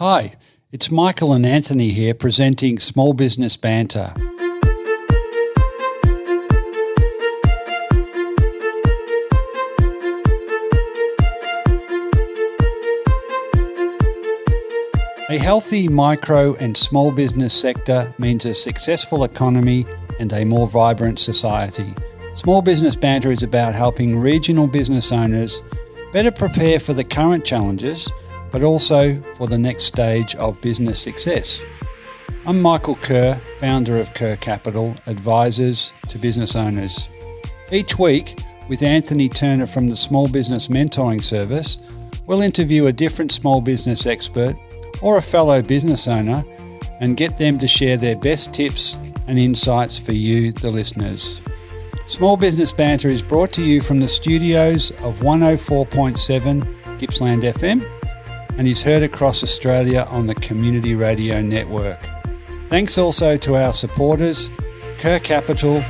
Hi, it's Michael and Anthony here presenting Small Business Banter. A healthy micro and small business sector means a successful economy and a more vibrant society. Small Business Banter is about helping regional business owners better prepare for the current challenges, but also for the next stage of business success. I'm Michael Kerr, founder of Kerr Capital, advisors to business owners. Each week, with Anthony Turner from the Small Business Mentoring Service, we'll interview a different small business expert or a fellow business owner and get them to share their best tips and insights for you, the listeners. Small Business Banter is brought to you from the studios of 104.7 Gippsland FM and is heard across Australia on the Community Radio Network. Thanks also to our supporters, Kerr Capital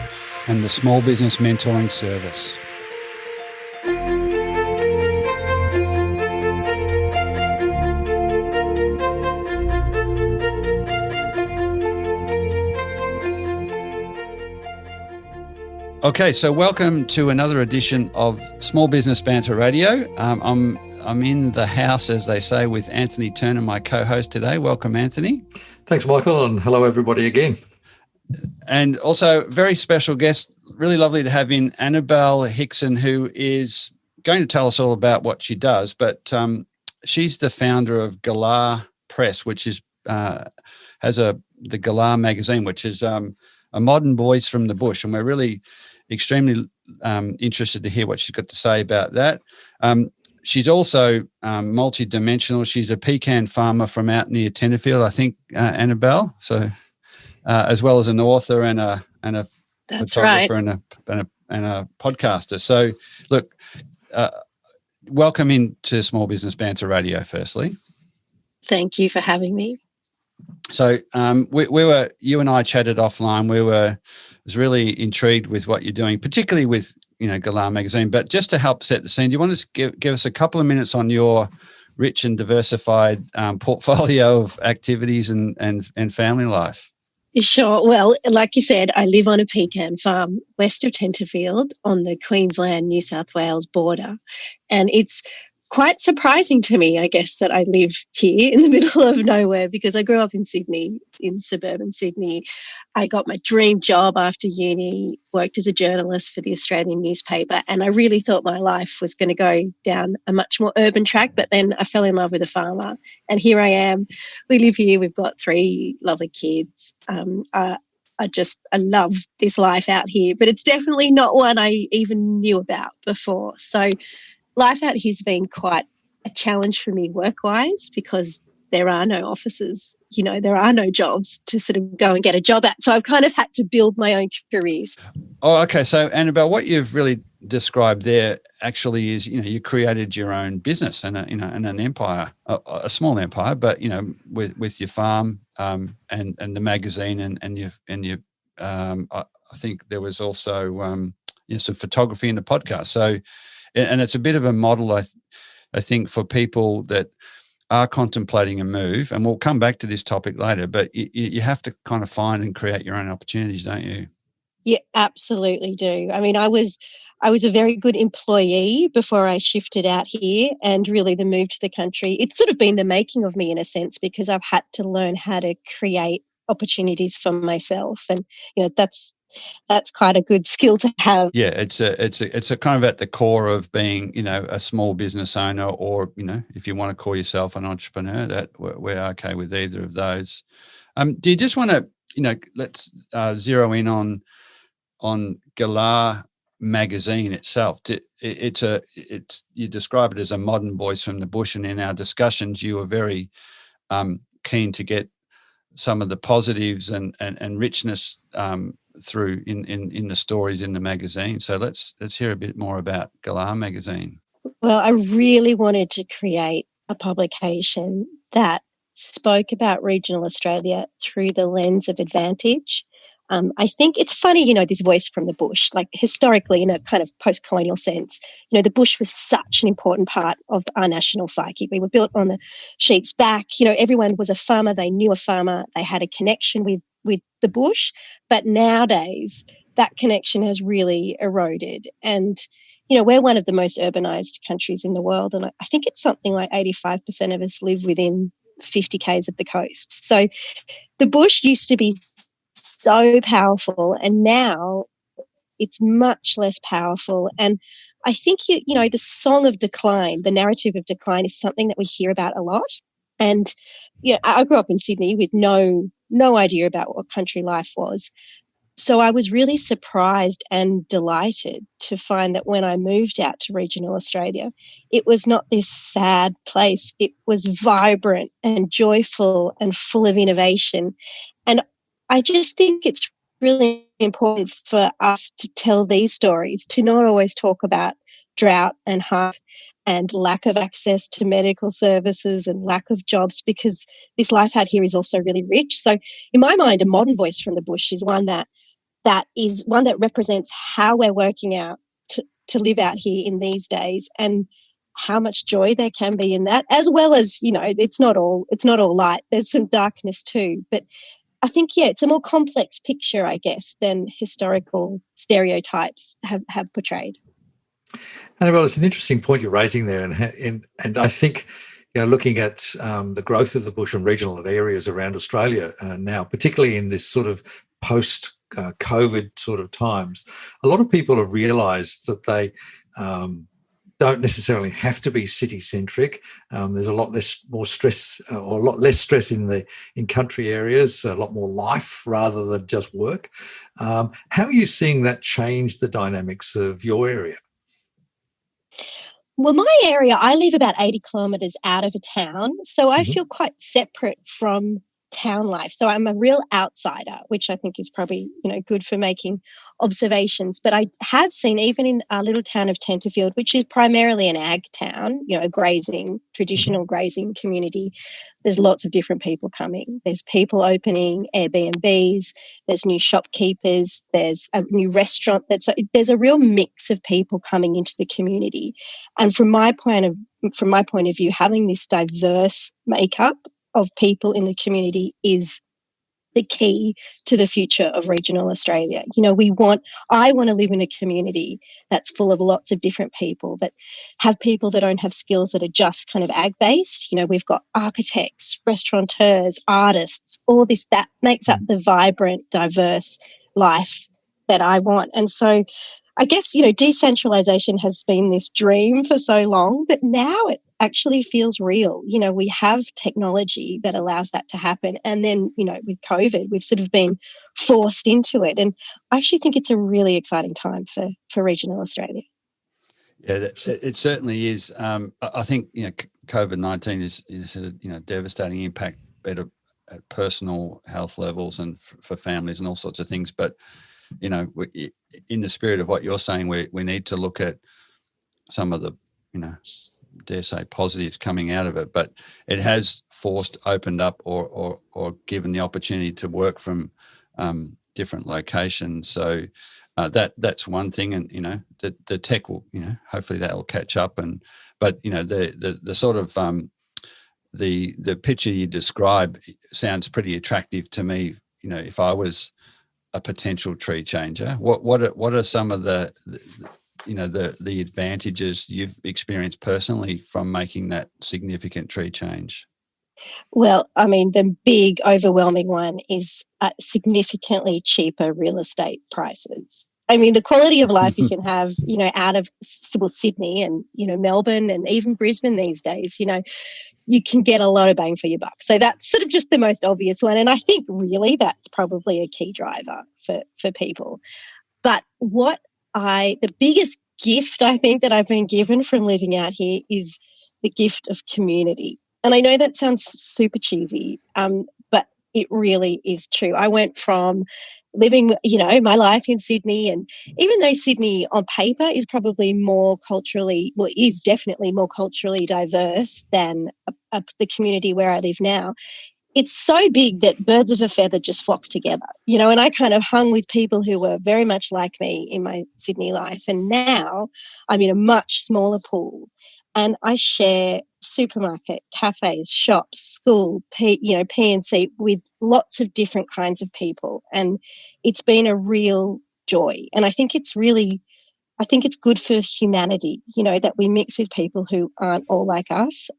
and the Small Business Mentoring Service. Okay, so welcome to another edition of Small Business Banter Radio. I'm in the house, as they say, with Anthony Turner, my co-host today. Welcome, Anthony. Thanks, Michael, and hello, everybody, again. And also, very special guest, really lovely to have in Annabelle Hickson, who is going to tell us all about what she does. But she's the founder of Galah Press, which is has the Galah Magazine, which is a modern voice from the bush, and we're really extremely interested to hear what she's got to say about that. She's also multi-dimensional. She's a pecan farmer from out near Tenterfield, I think, Annabelle. So, as well as an author and a That's photographer right. and a podcaster. So, look, welcome into Small Business Banter Radio. Firstly, Thank you for having me. so you and I chatted offline. Was really intrigued with what you're doing, particularly with Galah Magazine. But just to help set the scene, do you want to give us a couple of minutes on your rich and diversified portfolio of activities and family life? Sure. Well, like you said, I live on a pecan farm west of Tenterfield on the Queensland-New South Wales border. And it's quite surprising to me, I guess, that I live here in the middle of nowhere because I grew up in Sydney, in suburban Sydney. I got my dream job after uni, worked as a journalist for the Australian newspaper, and I really thought my life was going to go down a much more urban track, but then I fell in love with a farmer, and here I am. We live here. We've got 3 lovely kids. I love this life out here, but it's definitely not one I even knew about before. So life out here's been quite a challenge for me work-wise because there are no offices, there are no jobs to sort of go and get a job at. So I've kind of had to build my own careers. Oh, okay. So Annabelle, what you've really described there actually is, you created your own business and an empire, a small empire, but with your farm and the magazine and your I think there was also some photography in the podcast. So. And it's a bit of a model, I think, for people that are contemplating a move. And we'll come back to this topic later, but you have to kind of find and create your own opportunities, don't you? Yeah, absolutely do. I mean, I was a very good employee before I shifted out here, and really the move to the country, it's sort of been the making of me in a sense because I've had to learn how to create opportunities for myself, and that's quite a good skill to have. Yeah, it's a kind of at the core of being a small business owner, or if you want to call yourself an entrepreneur, that we're okay with either of those. Do you just want to let's zero in on Galah Magazine itself? You describe it as a modern voice from the bush, and in our discussions you were very keen to get some of the positives and richness through in the stories in the magazine. So let's hear a bit more about Galah Magazine. Well, I really wanted to create a publication that spoke about regional Australia through the lens of advantage. I think it's funny, this voice from the bush, like historically in a kind of post-colonial sense, the bush was such an important part of our national psyche. We were built on the sheep's back. Everyone was a farmer. They knew a farmer. They had a connection with the bush. But nowadays, that connection has really eroded. And, we're one of the most urbanized countries in the world. And I think it's something like 85% of us live within 50 k's of the coast. So the bush used to be so powerful, and now it's much less powerful. And I think, the song of decline, the narrative of decline is something that we hear about a lot. And, I grew up in Sydney with no idea about what country life was. So I was really surprised and delighted to find that when I moved out to regional Australia, it was not this sad place. It was vibrant and joyful and full of innovation. And I just think it's really important for us to tell these stories, to not always talk about drought and hunger and lack of access to medical services and lack of jobs, because this life out here is also really rich. So in my mind, a modern voice from the bush is one that represents how we're working out to live out here in these days, and how much joy there can be in that, as well as, it's not all light. There's some darkness too. But I think, it's a more complex picture, I guess, than historical stereotypes have portrayed. Annabelle, it's an interesting point you're raising there, and I think, looking at the growth of the bush and regional areas around Australia now, particularly in this sort of post COVID sort of times, a lot of people have realised that they don't necessarily have to be city-centric. There's a lot less stress in country areas, a lot more life rather than just work. How are you seeing that change the dynamics of your area? Well, my area, I live about 80 kilometres out of a town, so I feel quite separate from town life. So I'm a real outsider, which I think is probably, good for making observations. But I have seen, even in our little town of Tenterfield, which is primarily an ag town, a traditional grazing community, there's lots of different people coming. There's people opening Airbnbs, there's new shopkeepers, there's a new restaurant. There's a real mix of people coming into the community. And from my point of view, having this diverse makeup of people in the community is the key to the future of regional Australia. I want to live in a community that's full of lots of different people, that have people that don't have skills that are just kind of ag-based. We've got architects, restaurateurs, artists, all this that makes up the vibrant, diverse life that I want. And so I guess, decentralisation has been this dream for so long, but now it actually feels real. We have technology that allows that to happen. And then, with COVID, we've sort of been forced into it. And I actually think it's a really exciting time for regional Australia. Yeah, it certainly is. I think, COVID-19 is a devastating impact, better at personal health levels and for families and all sorts of things. But, in the spirit of what you're saying, we need to look at some of the, dare say, positives coming out of it. But it has opened up or given the opportunity to work from different locations. So that's one thing, and the tech will, hopefully that will catch up. But the sort of the picture you describe sounds pretty attractive to me. If I was a potential tree changer, what are some of the advantages you've experienced personally from making that significant tree change? Well, I mean, the big overwhelming one is significantly cheaper real estate prices. I mean, the quality of life you can have, out of Sydney and, Melbourne and even Brisbane these days, you can get a lot of bang for your buck. So that's sort of just the most obvious one. And I think really that's probably a key driver for people. But the biggest gift I think that I've been given from living out here is the gift of community. And I know that sounds super cheesy, but it really is true. I went from living, my life in Sydney, and even though Sydney on paper is probably is definitely more culturally diverse than the community where I live now, it's so big that birds of a feather just flock together, and I kind of hung with people who were very much like me in my Sydney life. And now I'm in a much smaller pool and I share supermarket, cafes, shops, school, P&C with lots of different kinds of people. And it's been a real joy. And I think it's good for humanity, that we mix with people who aren't all like us.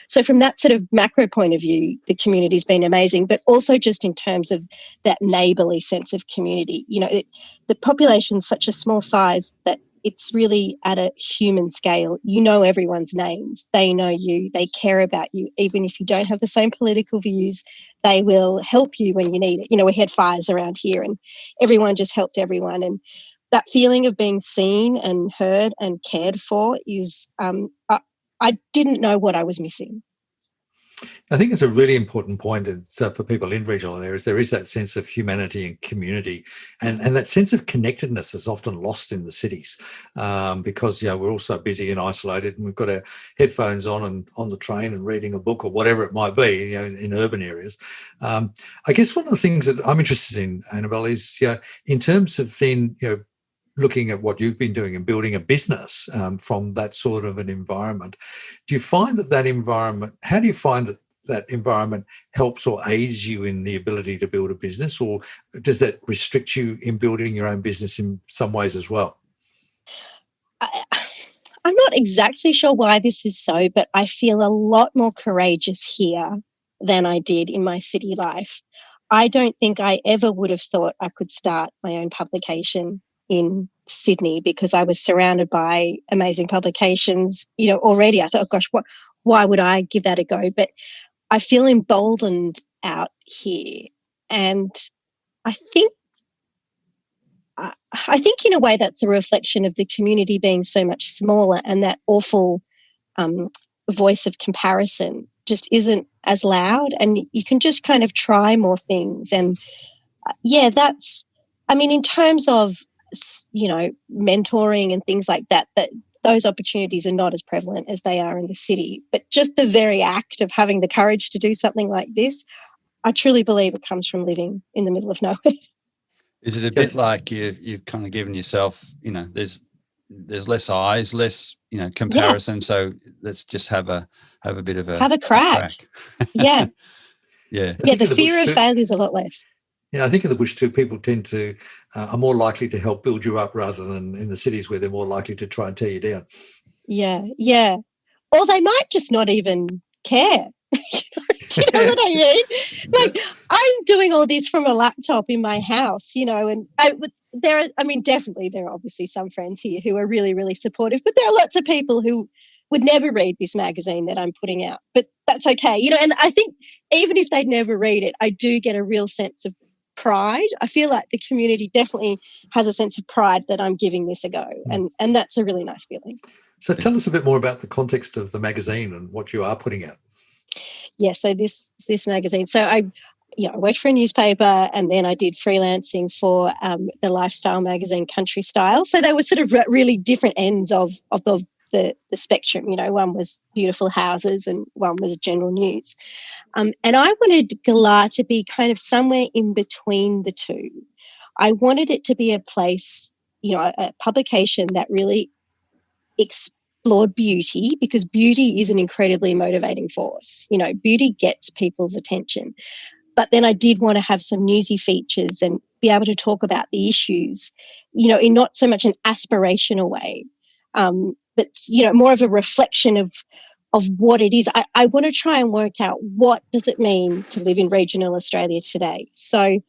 So from that sort of macro point of view, the community's been amazing, but also just in terms of that neighbourly sense of community. The population's such a small size that it's really at a human scale. You know everyone's names. They know you. They care about you. Even if you don't have the same political views, they will help you when you need it. We had fires around here and everyone just helped everyone. And that feeling of being seen and heard and cared for is, I didn't know what I was missing. I think it's a really important point for people in regional areas. There is that sense of humanity and community, and that sense of connectedness is often lost in the cities because we're all so busy and isolated, and we've got our headphones on and on the train and reading a book or whatever it might be. In urban areas, I guess one of the things that I'm interested in, Annabelle, is in terms of then looking at what you've been doing and building a business from that sort of an environment. Do you find that environment, how do you find that environment helps or aids you in the ability to build a business, or does that restrict you in building your own business in some ways as well? I'm not exactly sure why this is so, but I feel a lot more courageous here than I did in my city life. I don't think I ever would have thought I could start my own publication in Sydney because I was surrounded by amazing publications, already. I thought, oh gosh, why would I give that a go? But I feel emboldened out here. And I think in a way that's a reflection of the community being so much smaller, and that awful voice of comparison just isn't as loud, and you can just kind of try more things. And in terms of mentoring and things like that those opportunities are not as prevalent as they are in the city. But just the very act of having the courage to do something like this, I truly believe it comes from living in the middle of nowhere. Is it a bit like you've kind of given yourself, there's less eyes, less, comparison. Yeah. So let's just have a bit of a crack. Yeah. Yeah. Yeah. The fear of failure is a lot less. I think in the bush too, people tend to are more likely to help build you up rather than in the cities where they're more likely to try and tear you down. Yeah, yeah. Or they might just not even care. Do you know what I mean? Like, I'm doing all this from a laptop in my house, and definitely there are obviously some friends here who are really, really supportive, but there are lots of people who would never read this magazine that I'm putting out, but that's okay. And I think even if they'd never read it, I do get a real sense of pride. I feel like the community definitely has a sense of pride that I'm giving this a go, and that's a really nice feeling. So tell us a bit more about the context of the magazine and what you are putting out. Yeah, so this magazine. So I worked for a newspaper, and then I did freelancing for the lifestyle magazine Country Style. So they were sort of really different ends of the spectrum. One was beautiful houses and one was general news. And I wanted Galah to be kind of somewhere in between the two. I wanted it to be a place, a publication that really explored beauty, because beauty is an incredibly motivating force. Beauty gets people's attention. But then I did want to have some newsy features and be able to talk about the issues, in not so much an aspirational way, but more of a reflection of what it is. I want to try and work out, what does it mean to live in regional Australia today? So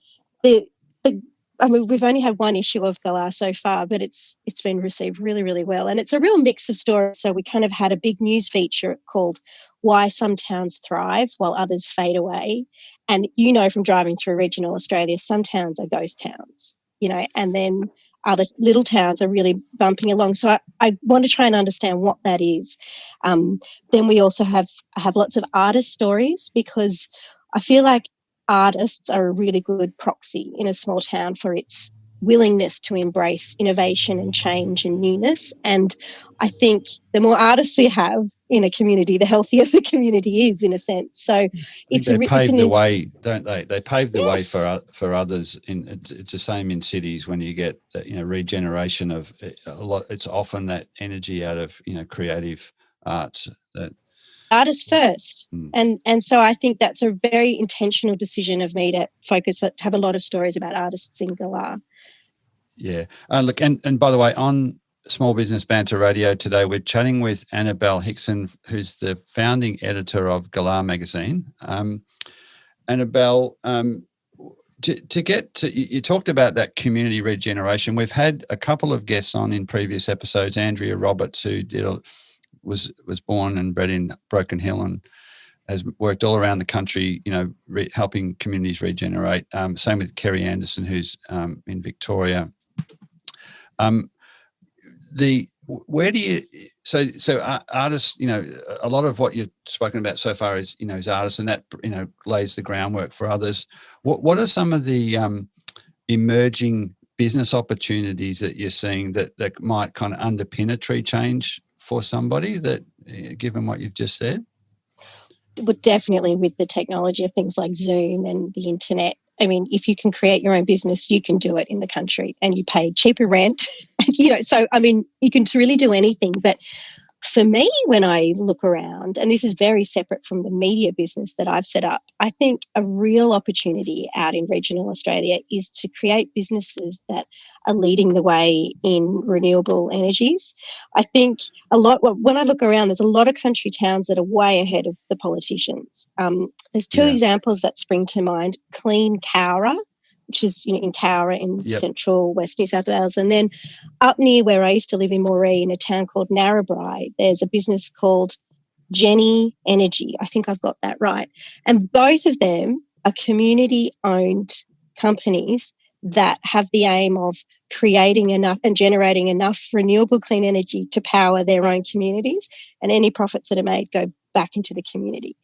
we've only had one issue of Galah so far, but it's been received really, really well. And it's a real mix of stories. So we kind of had a big news feature called Why Some Towns Thrive While Others Fade Away. And from driving through regional Australia, some towns are ghost towns, and then other little towns are really bumping along. So I want to try and understand what that is. Then we also have lots of artist stories, because I feel like artists are a really good proxy in a small town for its willingness to embrace innovation and change and newness. And I think the more artists we have in a community, the healthier the community is, in a sense. So they pave the way, don't they? They pave the way yes. for others. It's the same in cities when you get regeneration of a lot. It's often that energy out of creative arts that artists first. And so I think that's a very intentional decision of me to have a lot of stories about artists in Galah. Yeah. Look, and by the way, on Small Business Banter Radio today, we're chatting with Annabelle Hickson, who's the founding editor of Galah Magazine. Annabelle, to get to, you talked about that community regeneration. We've had a couple of guests on in previous episodes. Andrea Roberts, who was born and bred in Broken Hill and has worked all around the country, helping communities regenerate. Same with Kerry Anderson, who's in Victoria. Artists, a lot of what you've spoken about so far is artists, and that lays the groundwork for others. What are some of the emerging business opportunities that you're seeing that might kind of underpin a tree change for somebody, that given what you've just said? But definitely with the technology of things like Zoom and the internet. I mean, if you can create your own business, you can do it in the country, and you pay cheaper rent. So, I mean, you can really do anything. But for me, when I look around, and this is very separate from the media business that I've set up, I think a real opportunity out in regional Australia is to create businesses that are leading the way in renewable energies. I think when I look around, there's a lot of country towns that are way ahead of the politicians. There's two examples that spring to mind: Clean Cowra, which is in Cowra in central West New South Wales. And then up near where I used to live in Moree, in a town called Narrabri, there's a business called Jenny Energy. I think I've got that right. And both of them are community-owned companies that have the aim of creating enough and generating enough renewable clean energy to power their own communities, and any profits that are made go back into the community.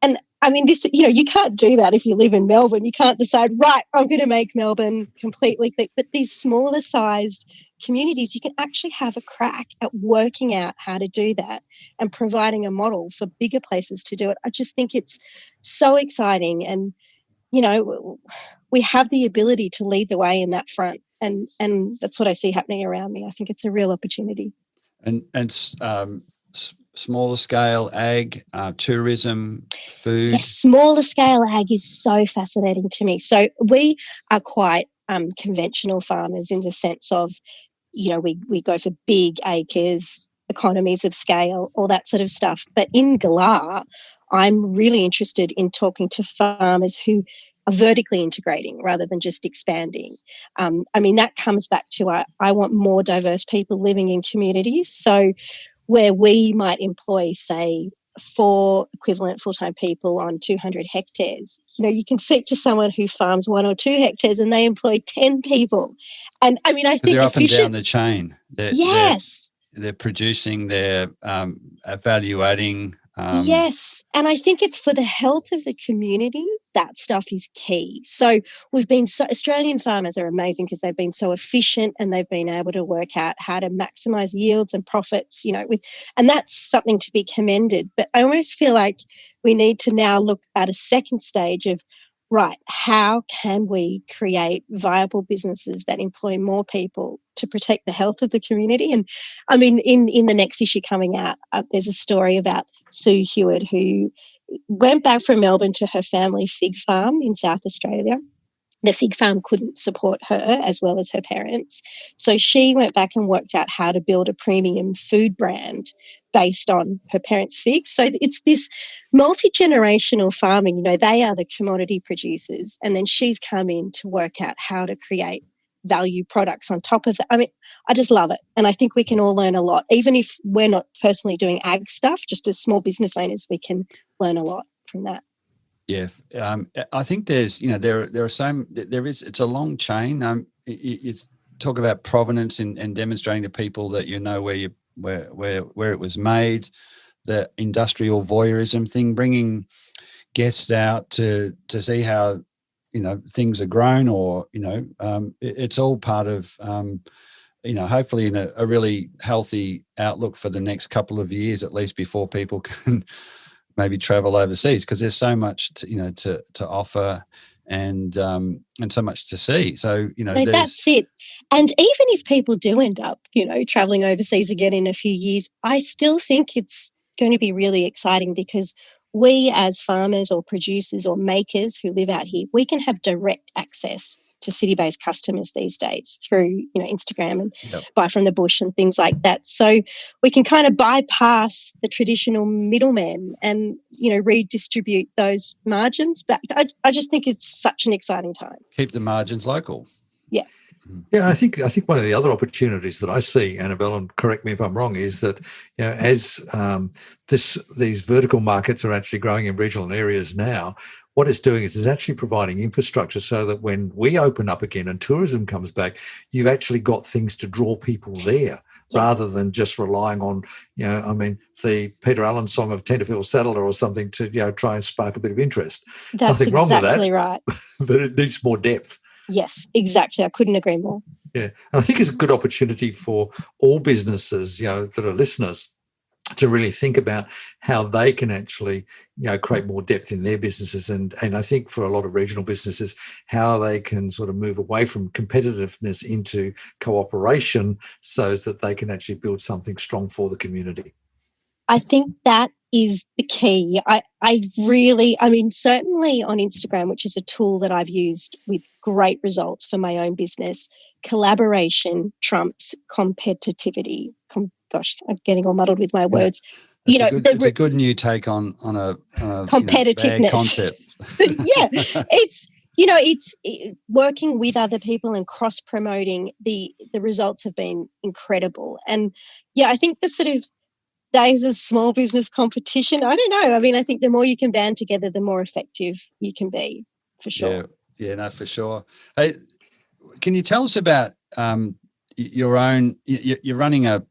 And I mean, this, you can't do that if you live in Melbourne. You can't decide, right, I'm going to make Melbourne completely clean. But these smaller sized communities, you can actually have a crack at working out how to do that and providing a model for bigger places to do it. I just think it's so exciting. And, we have the ability to lead the way in that front. And that's what I see happening around me. I think it's a real opportunity. And smaller scale ag, tourism, food. Yes, smaller scale ag is so fascinating to me. So we are quite conventional farmers in the sense of, we go for big acres, economies of scale, all that sort of stuff. But in Galah, I'm really interested in talking to farmers who are vertically integrating rather than just expanding. That comes back to I want more diverse people living in communities. So where we might employ, say, 4 equivalent full-time people on 200 hectares, you can speak to someone who farms 1 or 2 hectares and they employ 10 people. And I think they're up and down the chain. They're producing, they're evaluating. Yes. And I think it's for the health of the community, that stuff is key. So Australian farmers are amazing because they've been so efficient and they've been able to work out how to maximize yields and profits, and that's something to be commended. But I almost feel like we need to now look at a second stage of, right, how can we create viable businesses that employ more people to protect the health of the community? And I mean, in the next issue coming out, there's a story about Sue Hewitt, who went back from Melbourne to her family fig farm in South Australia. The fig farm couldn't support her as well as her parents. So she went back and worked out how to build a premium food brand based on her parents' figs. So it's this multi-generational farming. They are the commodity producers. And then she's come in to work out how to create value products on top of that. I just love it. And I think we can all learn a lot. Even if we're not personally doing ag stuff, just as small business owners, we can learn a lot from that. Yeah, I think there's, it's a long chain. You talk about provenance and demonstrating to people that where it was made, the industrial voyeurism thing, bringing guests out to see how things are grown, or it's all part of hopefully in a really healthy outlook for the next couple of years, at least, before people can maybe travel overseas, because there's so much to offer and so much to see. So, No, that's it. And even if people do end up, traveling overseas again in a few years, I still think it's going to be really exciting, because we as farmers or producers or makers who live out here, we can have direct access to city-based customers these days through, Instagram and buy from the bush and things like that. So we can kind of bypass the traditional middlemen and, redistribute those margins. But I just think it's such an exciting time. Keep the margins local. Yeah. Yeah, I think one of the other opportunities that I see, Annabelle, and correct me if I'm wrong, is that as these vertical markets are actually growing in regional areas now, what it's doing is it's actually providing infrastructure so that when we open up again and tourism comes back, you've actually got things to draw people there, rather than just relying on, the Peter Allen song of Tenterfield Saddler or something to, try and spark a bit of interest. That's Nothing wrong with that, exactly right. but it needs more depth. Yes, exactly. I couldn't agree more. Yeah. And I think it's a good opportunity for all businesses, that are listeners, to really think about how they can actually, create more depth in their businesses. And I think for a lot of regional businesses, how they can sort of move away from competitiveness into cooperation so that they can actually build something strong for the community. I think that is the key. Certainly on Instagram, which is a tool that I've used with great results for my own business, collaboration trumps competitivity. Gosh, I'm getting all muddled with my words. It's a good new take on a competitiveness bad concept. Yeah, it's working with other people and cross promoting. The results have been incredible, and I think the sort of days of small business competition, I don't know. I think the more you can band together, the more effective you can be, for sure. Yeah, no, for sure. Hey, can you tell us about your own? You're running a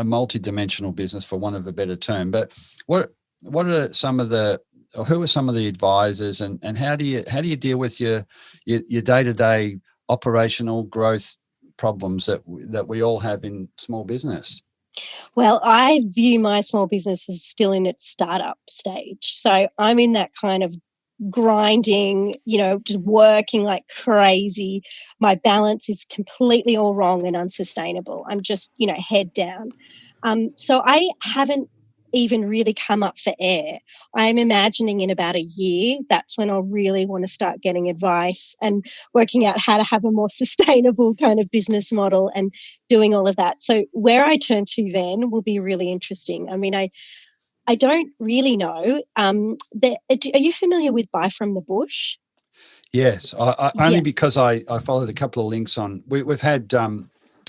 multi-dimensional business, for want of a better term. But what are some of the, or who are some of the advisors, and how do you deal with your day-to-day operational growth problems that we all have in small business? Well, I view my small business as still in its startup stage. So I'm in that kind of grinding, just working like crazy. My balance is completely all wrong and unsustainable. I'm just, head down. So I haven't even really come up for air. I'm imagining in about a year, that's when I'll really want to start getting advice and working out how to have a more sustainable kind of business model and doing all of that. So where I turn to then will be really interesting. I don't really know. Are you familiar with Buy from the Bush? Yes, only because I followed a couple of links on. We've had.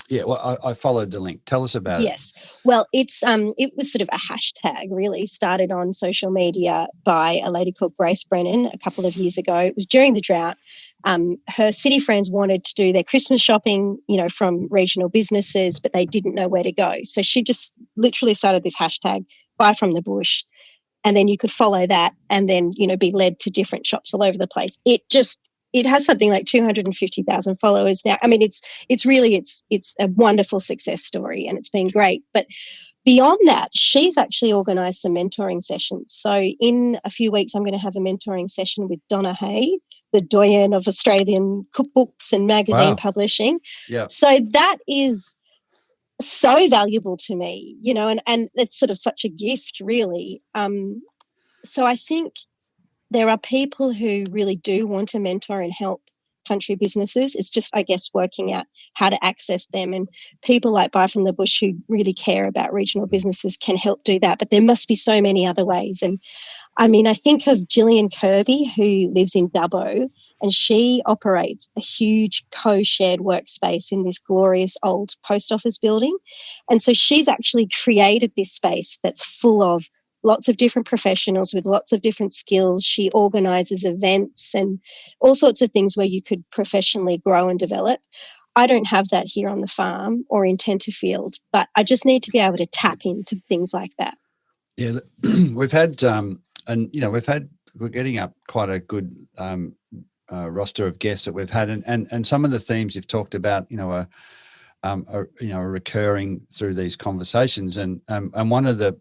I followed the link. Tell us about it. Yes. Well, it was sort of a hashtag, really, started on social media by a lady called Grace Brennan a couple of years ago. It was during the drought. Her city friends wanted to do their Christmas shopping, from regional businesses, but they didn't know where to go. So she just literally started this hashtag, Buy from the Bush. And then you could follow that and then, be led to different shops all over the place. It has something like 250,000 followers now. It's a wonderful success story, and it's been great. But beyond that, she's actually organised some mentoring sessions. So in a few weeks, I'm going to have a mentoring session with Donna Hay, the doyen of Australian cookbooks and magazine publishing. Yeah. So that is so valuable to me, and it's sort of such a gift, really. So I think there are people who really do want to mentor and help country businesses. It's just, I guess, working out how to access them. And people like Buy from the Bush who really care about regional businesses can help do that. But there must be so many other ways. And I think of Gillian Kirby, who lives in Dubbo, and she operates a huge co-shared workspace in this glorious old post office building. And so she's actually created this space that's full of lots of different professionals with lots of different skills. She organises events and all sorts of things where you could professionally grow and develop. I don't have that here on the farm or in Tenterfield, but I just need to be able to tap into things like that. Yeah, we've had, we're getting up quite a good roster of guests that we've had, and some of the themes you've talked about, are recurring through these conversations. And one of the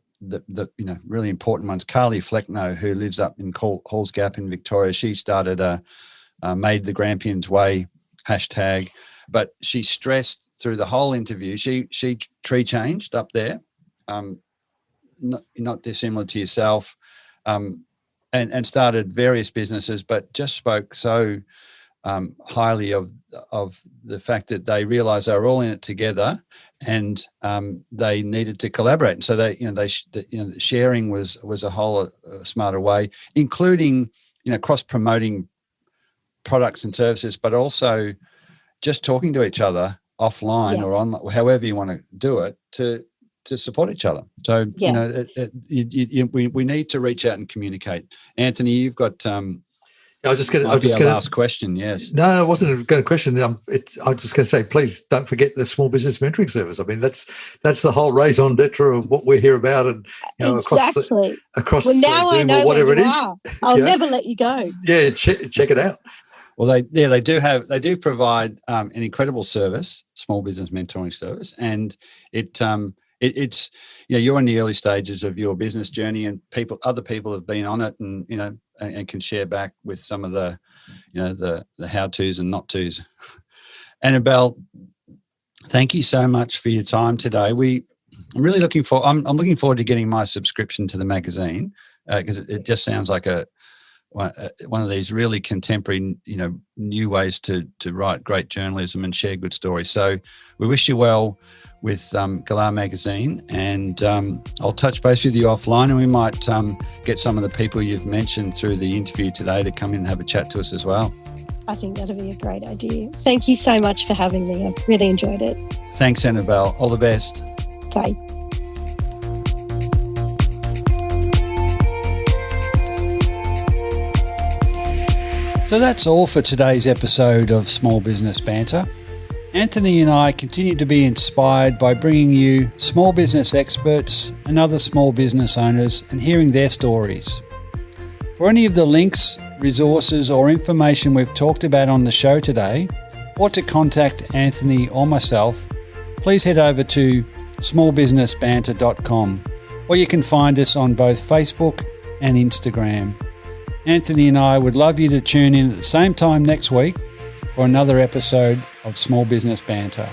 really important ones, Carly Flecknoe, who lives up in Halls Gap in Victoria, she started Made the Grampians Way hashtag, but she stressed through the whole interview, she tree changed up there, not dissimilar to yourself, and started various businesses, but just spoke so highly of the fact that they realised they were all in it together, and they needed to collaborate. And so sharing was a whole smarter way, including cross promoting products and services, but also just talking to each other offline or online, however you want to do it, to support each other. So we need to reach out and communicate. Anthony, you've got. I was just going to last question. Yes. No, it wasn't going to question. I was just going to say, please don't forget the small business mentoring service. I mean, that's the whole raison d'etre of what we're here about, and exactly across now Zoom I know or whatever it is. Are. I'll never let you go. Yeah, check it out. Well, they do provide an incredible service, small business mentoring service, and it's you're in the early stages of your business journey, and other people have been on it, and and can share back with some of the the how-tos and not-tos. Annabelle, thank you so much for your time today. I'm really looking forward to getting my subscription to the magazine, because it just sounds like one of these really contemporary, new ways to write great journalism and share good stories. So we wish you well with Galah Magazine, and I'll touch base with you offline, and we might get some of the people you've mentioned through the interview today to come in and have a chat to us as well. I think that'd be a great idea. Thank you so much for having me. I've really enjoyed it. Thanks, Annabelle. All the best. Bye. So that's all for today's episode of Small Business Banter. Anthony and I continue to be inspired by bringing you small business experts and other small business owners and hearing their stories. For any of the links, resources or information we've talked about on the show today, or to contact Anthony or myself, please head over to smallbusinessbanter.com, or you can find us on both Facebook and Instagram. Anthony and I would love you to tune in at the same time next week for another episode of Small Business Banter.